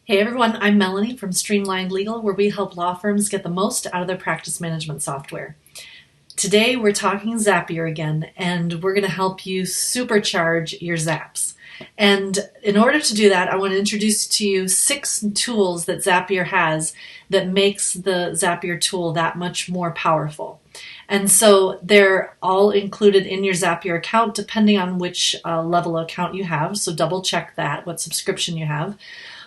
Hey everyone, I'm Melanie from Streamlined Legal, where we help law firms get the most out of their practice management software. Today we're talking Zapier again, and we're going to help you supercharge your zaps. And in order to do that, I want to introduce to you 6 tools that Zapier has that makes the Zapier tool that much more powerful. And so they're all included in your Zapier account depending on which level account you have. So double check that, what subscription you have.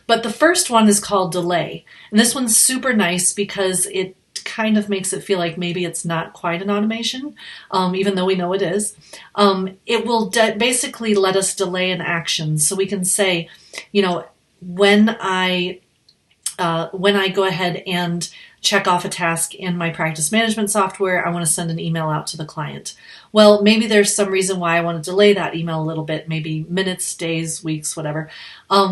But the first one is called Delay. And this one's super nice because it kind of makes it feel like maybe it's not quite an automation, even though we know it is. It will basically let us delay an action. So we can say, you know, when I go ahead and check off a task in my practice management software, I want to send an email out to the client. Well, maybe there's some reason why I want to delay that email a little bit, maybe minutes, days, weeks, whatever.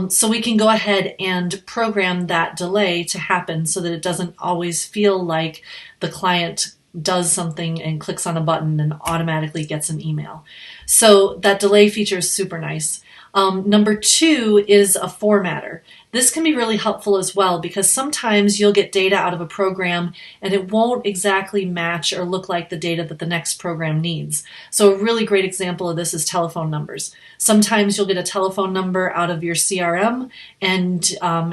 So we can go ahead and program that delay to happen so that it doesn't always feel like the client does something and clicks on a button and automatically gets an email. So that delay feature is super nice. Number 2 is a formatter. This can be really helpful as well because sometimes you'll get data out of a program and it won't exactly match or look like the data that the next program needs. So a really great example of this is telephone numbers. Sometimes you'll get a telephone number out of your CRM and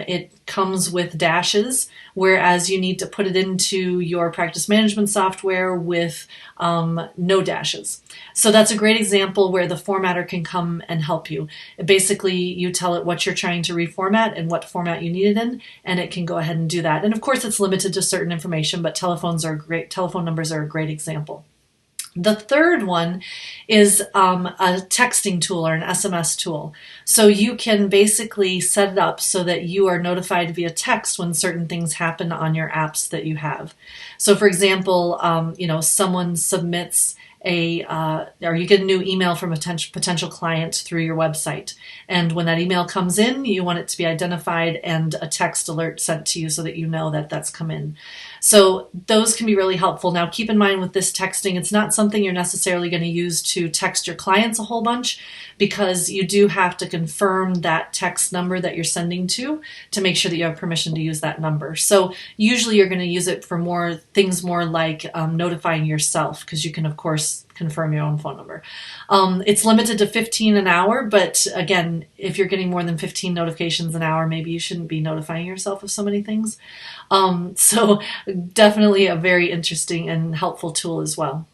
it comes with dashes, whereas you need to put it into your practice management software with no dashes. So that's a great example where the formatter can come and help you. Basically, you tell it what you're trying to reformat and what format you need it in, and it can go ahead and do that. And of course, it's limited to certain information, but telephone numbers are a great example. The third one is a texting tool or an SMS tool. So you can basically set it up so that you are notified via text when certain things happen on your apps that you have. So for example, someone submits or you get a new email from a potential client through your website. And when that email comes in, you want it to be identified and a text alert sent to you so that you know that that's come in. So those can be really helpful. Now, keep in mind with this texting, it's not something you're necessarily going to use to text your clients a whole bunch because you do have to confirm that text number that you're sending to make sure that you have permission to use that number. So usually you're going to use it for more things more like notifying yourself because you can, of course, confirm your own phone number. It's limited to 15 an hour, but again, if you're getting more than 15 notifications an hour, maybe you shouldn't be notifying yourself of so many things. So definitely a very interesting and helpful tool as well.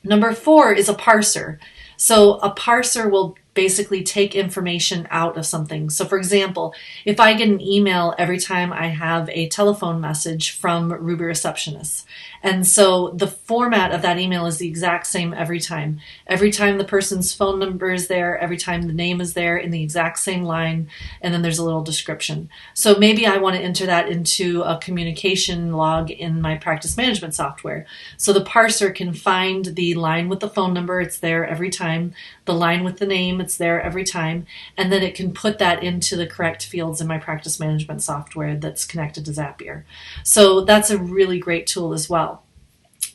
Number 4 is a parser. So a parser will basically take information out of something. So for example, if I get an email every time I have a telephone message from Ruby receptionists, and so the format of that email is the exact same every time. Every time the person's phone number is there, every time the name is there in the exact same line, and then there's a little description. So maybe I want to enter that into a communication log in my practice management software. So the parser can find the line with the phone number, it's there every time, the line with the name, it's there every time, and then it can put that into the correct fields in my practice management software that's connected to Zapier. So that's a really great tool as well.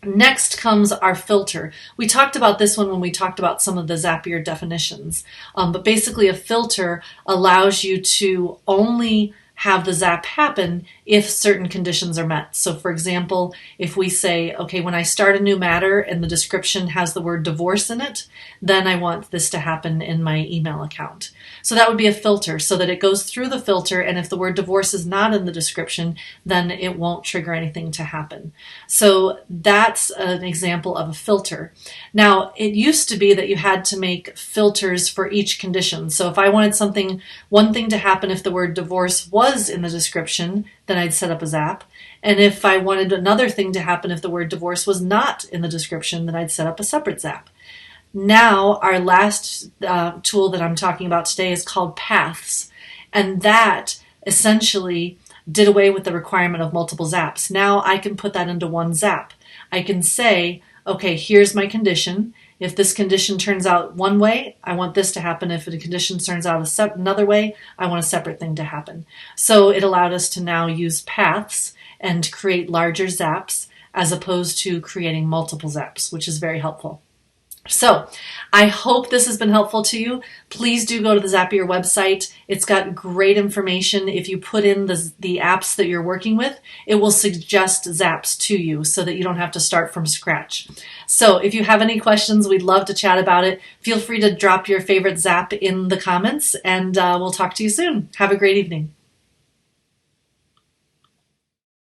Next comes our filter. We talked about this one when we talked about some of the Zapier definitions, but basically a filter allows you to only have the zap happen if certain conditions are met. So for example, if we say, okay, when I start a new matter and the description has the word divorce in it, then I want this to happen in my email account. So that would be a filter so that it goes through the filter, and if the word divorce is not in the description, then it won't trigger anything to happen. So that's an example of a filter. Now, it used to be that you had to make filters for each condition. So if I wanted one thing to happen if the word divorce was in the description, then I'd set up a zap. And if I wanted another thing to happen if the word divorce was not in the description, then I'd set up a separate zap. Now, our last tool that I'm talking about today is called Paths. And that essentially did away with the requirement of multiple zaps. Now I can put that into one zap. I can say, okay, here's my condition. If this condition turns out one way, I want this to happen. If the condition turns out another way, I want a separate thing to happen. So it allowed us to now use paths and create larger zaps as opposed to creating multiple zaps, which is very helpful. So I hope this has been helpful to you. Please do go to the Zapier website. It's got great information. If you put in the apps that you're working with, it will suggest zaps to you so that you don't have to start from scratch. So if you have any questions, we'd love to chat about it. Feel free to drop your favorite zap in the comments, and we'll talk to you soon. Have a great evening.